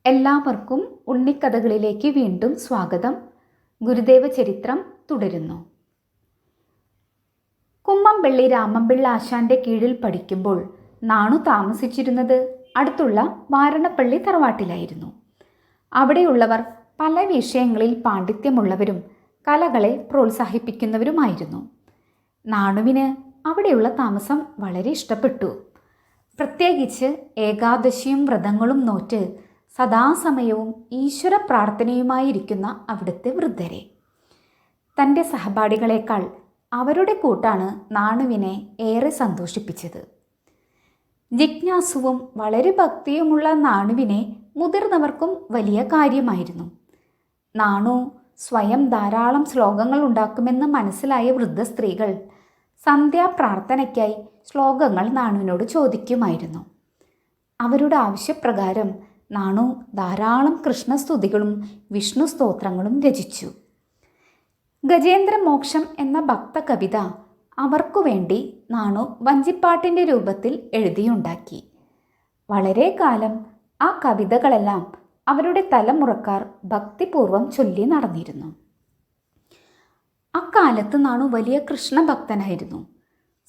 എല്ലാവർക്കും ഉണ്ണിക്കഥകളിലേക്ക് വീണ്ടും സ്വാഗതം. ഗുരുദേവ ചരിത്രം തുടരുന്നു. കുമ്മംപള്ളി രാമൻപിള്ള ആശാന്റെ കീഴിൽ പഠിക്കുമ്പോൾ നാണു താമസിച്ചിരുന്നത് അടുത്തുള്ള വാരണപ്പള്ളി തറവാട്ടിലായിരുന്നു. അവിടെയുള്ളവർ പല വിഷയങ്ങളിൽ പാണ്ഡിത്യമുള്ളവരും കലകളെ പ്രോത്സാഹിപ്പിക്കുന്നവരുമായിരുന്നു. നാണുവിന് അവിടെയുള്ള താമസം വളരെ ഇഷ്ടപ്പെട്ടു. പ്രത്യേകിച്ച് ഏകാദശിയും വ്രതങ്ങളും നോറ്റ് സദാസമയവും ഈശ്വര പ്രാർത്ഥനയുമായിരിക്കുന്ന അവിടുത്തെ വൃദ്ധരെ. തൻ്റെ സഹപാഠികളെക്കാൾ അവരുടെ കൂട്ടാണ് നാണുവിനെ ഏറെ സന്തോഷിപ്പിച്ചത്. ജിജ്ഞാസുവും വളരെ ഭക്തിയുമുള്ള നാണുവിനെ മുതിർന്നവർക്കും വലിയ കാര്യമായിരുന്നു. നാണു സ്വയം ധാരാളം ശ്ലോകങ്ങൾ ഉണ്ടാക്കുമെന്ന് മനസ്സിലായ വൃദ്ധ സ്ത്രീകൾ സന്ധ്യാപ്രാർത്ഥനയ്ക്കായി ശ്ലോകങ്ങൾ നാണുവിനോട് ചോദിക്കുമായിരുന്നു. അവരുടെ ആവശ്യപ്രകാരം നാണു ധാരാളം കൃഷ്ണസ്തുതികളും വിഷ്ണു സ്തോത്രങ്ങളും രചിച്ചു. ഗജേന്ദ്രമോക്ഷം എന്ന ഭക്ത കവിത അവർക്കു വേണ്ടി നാണു വഞ്ചിപ്പാട്ടിൻ്റെ രൂപത്തിൽ എഴുതിയുണ്ടാക്കി. വളരെ കാലം ആ കവിതകളെല്ലാം അവരുടെ തലമുറക്കാർ ഭക്തിപൂർവം ചൊല്ലി നടന്നിരുന്നു. അക്കാലത്ത് നാണു വലിയ കൃഷ്ണഭക്തനായിരുന്നു.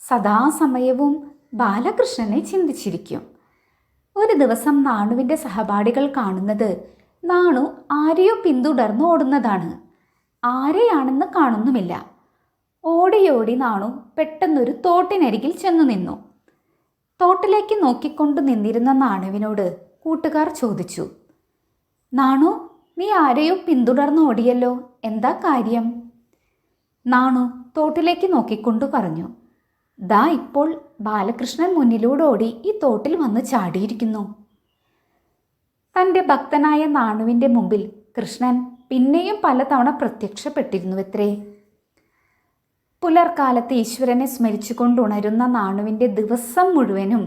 സദാസമയവും ബാലകൃഷ്ണനെ ചിന്തിച്ചിരിക്കും. ഒരു ദിവസം നാണുവിൻ്റെ സഹപാഠികൾ കാണുന്നത് നാണു ആരെയോ പിന്തുടർന്ന് ഓടുന്നതാണ്. ആരെയാണെന്ന് കാണുന്നുമില്ല. ഓടിയോടി നാണു പെട്ടെന്നൊരു തോട്ടിനരികിൽ ചെന്നു നിന്നു. തോട്ടിലേക്ക് നോക്കിക്കൊണ്ട് നിന്നിരുന്ന നാണുവിനോട് കൂട്ടുകാർ ചോദിച്ചു, നാണു, നീ ആരെയോ പിന്തുടർന്ന് ഓടിയല്ലോ, എന്താ കാര്യം? നാണു തോട്ടിലേക്ക് നോക്കിക്കൊണ്ട് പറഞ്ഞു, ദാ ഇപ്പോൾ ബാലകൃഷ്ണൻ മുന്നിലൂടെ ഓടി ഈ തോട്ടിൽ വന്ന് ചാടിയിരിക്കുന്നു. തൻ്റെ ഭക്തനായ നാണുവിൻ്റെ മുമ്പിൽ കൃഷ്ണൻ പിന്നെയും പലതവണ പ്രത്യക്ഷപ്പെട്ടിരുന്നുവത്രേ. പുലർക്കാലത്ത് ഈശ്വരനെ സ്മരിച്ചുകൊണ്ടുണരുന്ന നാണുവിൻ്റെ ദിവസം മുഴുവനും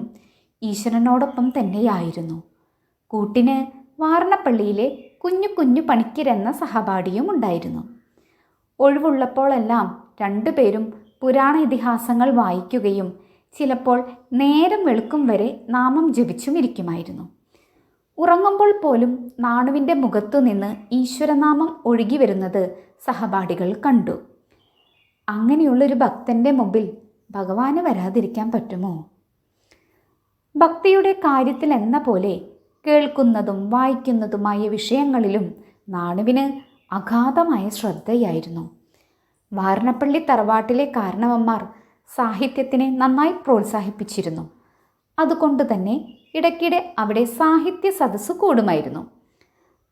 ഈശ്വരനോടൊപ്പം തന്നെയായിരുന്നു. കൂട്ടിന് വാരണപ്പള്ളിയിലെ കുഞ്ഞു കുഞ്ഞു പണിക്കരെന്ന സഹപാഠിയും ഉണ്ടായിരുന്നു. ഒഴിവുള്ളപ്പോഴെല്ലാം രണ്ടുപേരും പുരാണ ഇതിഹാസങ്ങൾ വായിക്കുകയും ചിലപ്പോൾ നേരം വെളുക്കും വരെ നാമം ജപിച്ചും ഇരിക്കുമായിരുന്നു. ഉറങ്ങുമ്പോൾ പോലും നാണുവിൻ്റെ മുഖത്തു നിന്ന് ഈശ്വരനാമം ഒഴുകി വരുന്നത് സഹപാഠികൾ കണ്ടു. അങ്ങനെയുള്ളൊരു ഭക്തൻ്റെ മുമ്പിൽ ഭഗവാന് വരാതിരിക്കാൻ പറ്റുമോ? ഭക്തിയുടെ കാര്യത്തിൽ എന്ന പോലെ കേൾക്കുന്നതും വായിക്കുന്നതുമായ വിഷയങ്ങളിലും നാണുവിന് അഗാധമായ ശ്രദ്ധയായിരുന്നു. വാരണപ്പള്ളി തറവാട്ടിലെ കാരണവന്മാർ സാഹിത്യത്തിനെ നന്നായി പ്രോത്സാഹിപ്പിച്ചിരുന്നു. അതുകൊണ്ട് തന്നെ ഇടയ്ക്കിടെ അവിടെ സാഹിത്യ സദസ്സ് കൂടുമായിരുന്നു.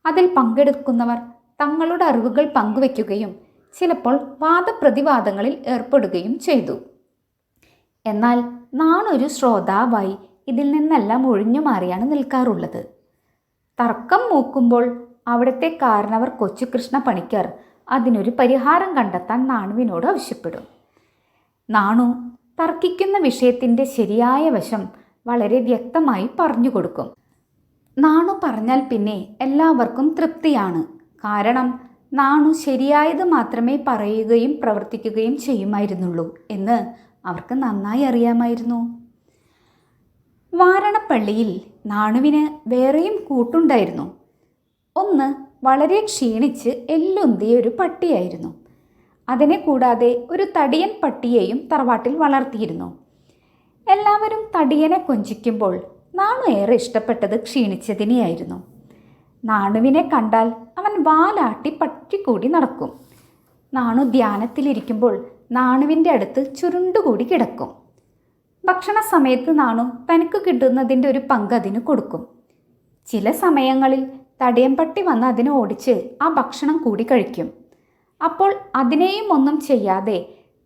അതിൽ പങ്കെടുക്കുന്നവർ തങ്ങളുടെ അറിവുകൾ പങ്കുവയ്ക്കുകയും ചിലപ്പോൾ വാദപ്രതിവാദങ്ങളിൽ ഏർപ്പെടുകയും ചെയ്തു. എന്നാൽ നാണൊരു ശ്രോതാവായി ഇതിൽ നിന്നെല്ലാം ഒഴിഞ്ഞു മാറിയാണ് നിൽക്കാറുള്ളത്. തർക്കം മൂക്കുമ്പോൾ അവിടുത്തെ കാരണവർ കൊച്ചുകൃഷ്ണ പണിക്കർ അതിനൊരു പരിഹാരം കണ്ടെത്താൻ നാണുവിനോട് ആവശ്യപ്പെടും. നാണു തർക്കിക്കുന്ന വിഷയത്തിൻ്റെ ശരിയായ വശം വളരെ വ്യക്തമായി പറഞ്ഞു കൊടുക്കും. നാണു പറഞ്ഞാൽ പിന്നെ എല്ലാവർക്കും തൃപ്തിയാണ്. കാരണം നാണു ശരിയായത് മാത്രമേ പറയുകയും പ്രവർത്തിക്കുകയും ചെയ്യുമായിരുന്നുള്ളൂ എന്ന് അവർക്ക് നന്നായി അറിയാമായിരുന്നു. വാരണപ്പള്ളിയിൽ നാണുവിന് വേറെയും കൂട്ടുണ്ടായിരുന്നു. ഒന്ന് വളരെ ക്ഷീണിച്ച് എല്ലുന്തിയ ഒരു പട്ടിയായിരുന്നു. അതിനെ കൂടാതെ ഒരു തടിയൻ പട്ടിയെയും തറവാട്ടിൽ വളർത്തിയിരുന്നു. എല്ലാവരും തടിയനെ കൊഞ്ചിക്കുമ്പോൾ നാണു ഏറെ ഇഷ്ടപ്പെട്ടത് ക്ഷീണിച്ചതിനെയായിരുന്നു. നാണുവിനെ കണ്ടാൽ അവൻ വാലാട്ടി പട്ടിക്കൂടി നടക്കും. നാണു ധ്യാനത്തിലിരിക്കുമ്പോൾ നാണുവിൻ്റെ അടുത്ത് ചുരുണ്ടുകൂടി കിടക്കും. ഭക്ഷണ സമയത്ത് നാണു തനിക്ക് കിട്ടുന്നതിൻ്റെ ഒരു പങ്ക് അതിന് കൊടുക്കും. ചില സമയങ്ങളിൽ തടിയൻ പട്ടി വന്ന് അതിനെ ഓടിച്ച് ആ ഭക്ഷണം കൂടി കഴിക്കും. അപ്പോൾ അതിനെയും ഒന്നും ചെയ്യാതെ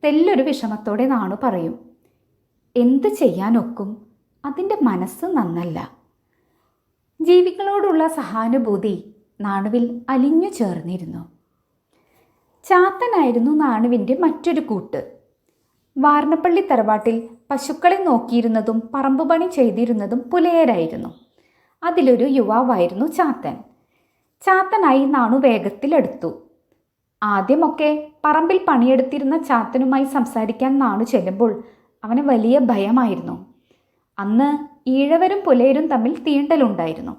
തെല്ലൊരു വിഷമത്തോടെ നാണു പറയും, എന്ത് ചെയ്യാനൊക്കും, അതിൻ്റെ മനസ്സ് നന്നല്ല. ജീവികളോടുള്ള സഹാനുഭൂതി നാണുവിൽ അലിഞ്ഞു ചേർന്നിരുന്നു. ചാത്തനായിരുന്നു നാണുവിൻ്റെ മറ്റൊരു കൂട്ട്. വാരണപ്പള്ളി തറവാട്ടിൽ പശുക്കളെ നോക്കിയിരുന്നതും പറമ്പുപണി ചെയ്തിരുന്നതും പുലയരായിരുന്നു. അതിലൊരു യുവാവായിരുന്നു ചാത്തൻ. ചാത്തനായി നാണു വേഗത്തിലെടുത്തു. ആദ്യമൊക്കെ പറമ്പിൽ പണിയെടുത്തിരുന്ന ചാത്തനുമായി സംസാരിക്കാൻ നാണു ചെല്ലുമ്പോൾ അവന് വലിയ ഭയമായിരുന്നു. അന്ന് ഈഴവരും പുലയരും തമ്മിൽ തീണ്ടലുണ്ടായിരുന്നു.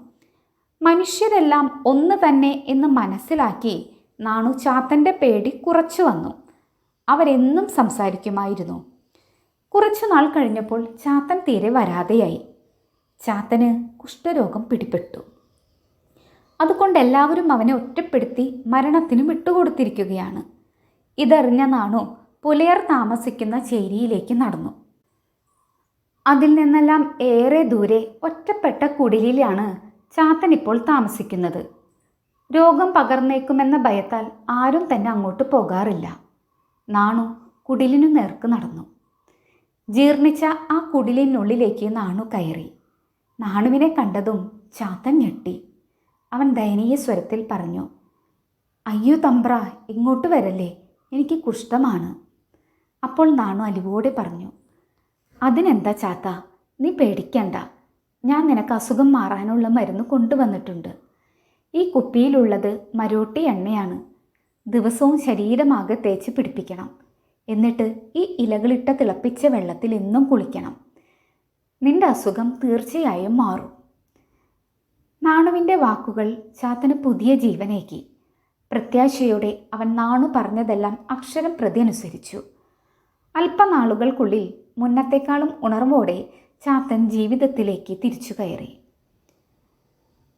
മനുഷ്യരെല്ലാം ഒന്ന് തന്നെ എന്ന് മനസ്സിലാക്കി നാണു ചാത്തൻ്റെ പേടി കുറച്ചു വന്നു. അവരെന്നും സംസാരിക്കുമായിരുന്നു. കുറച്ചു നാൾ കഴിഞ്ഞപ്പോൾ ചാത്തൻ തീരെ വരാതെയായി. ചാത്തന് കുഷ്ഠരോഗം പിടിപെട്ടു. അതുകൊണ്ട് എല്ലാവരും അവനെ ഒറ്റപ്പെടുത്തി മരണത്തിനും വിട്ടുകൊടുത്തിരിക്കുകയാണ്. ഇതറിഞ്ഞ നാണു പുലയർ താമസിക്കുന്ന ചേരിയിലേക്ക് നടന്നു. അതിൽ നിന്നെല്ലാം ഏറെ ദൂരെ ഒറ്റപ്പെട്ട കുടിലിലാണ് ചാത്തൻ ഇപ്പോൾ താമസിക്കുന്നത്. രോഗം പകർന്നേക്കുമെന്ന ഭയത്താൽ ആരും തന്നെ അങ്ങോട്ട് പോകാറില്ല. നാണു കുടിലിനു നേർക്ക് നടന്നു. ജീർണിച്ച ആ കുടിലിനുള്ളിലേക്ക് നാണു കയറി. നാണുവിനെ കണ്ടതും ചാത്തൻ ഞെട്ടി. അവൻ ദയനീയ സ്വരത്തിൽ പറഞ്ഞു, അയ്യോ തമ്പ്ര, ഇങ്ങോട്ട് വരല്ലേ, എനിക്ക് കുഷ്ഠമാണ്. അപ്പോൾ നാണു അലിവോടെ പറഞ്ഞു, അതിനെന്താ ചാത്ത, നീ പേടിക്കണ്ട, ഞാൻ നിനക്ക് അസുഖം മാറാനുള്ള മരുന്ന് കൊണ്ടുവന്നിട്ടുണ്ട്. ഈ കുപ്പിയിലുള്ളത് മരോട്ടി എണ്ണയാണ്. ദിവസവും ശരീരമാകെ തേച്ച് പിടിപ്പിക്കണം. എന്നിട്ട് ഈ ഇലകളിട്ട തിളപ്പിച്ച വെള്ളത്തിൽ എന്നും കുളിക്കണം. നിന്റെ അസുഖം തീർച്ചയായും മാറും. നാണുവിൻ്റെ വാക്കുകൾ ചാത്തന് പുതിയ ജീവനേകി. പ്രത്യാശയോടെ അവൻ നാണു പറഞ്ഞതെല്ലാം അക്ഷരം പ്രതി അനുസരിച്ചു. അല്പനാളുകൾക്കുള്ളിൽ മുന്നത്തെക്കാളും ഉണർവോടെ ചാത്തൻ ജീവിതത്തിലേക്ക് തിരിച്ചു കയറി.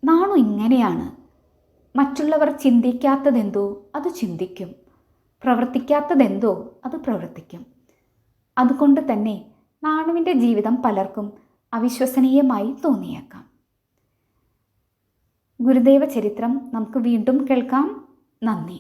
നാണു ഇങ്ങനെയാണ്. മറ്റുള്ളവർ ചിന്തിക്കാത്തതെന്തോ അത് ചിന്തിക്കും, പ്രവർത്തിക്കാത്തതെന്തോ അത് പ്രവർത്തിക്കും. അതുകൊണ്ട് തന്നെ നാണുവിൻ്റെ ജീവിതം പലർക്കും അവിശ്വസനീയമായി തോന്നിയേക്കാം. ഗുരുദേവ ചരിത്രം നമുക്ക് വീണ്ടും കേൾക്കാം. നന്ദി.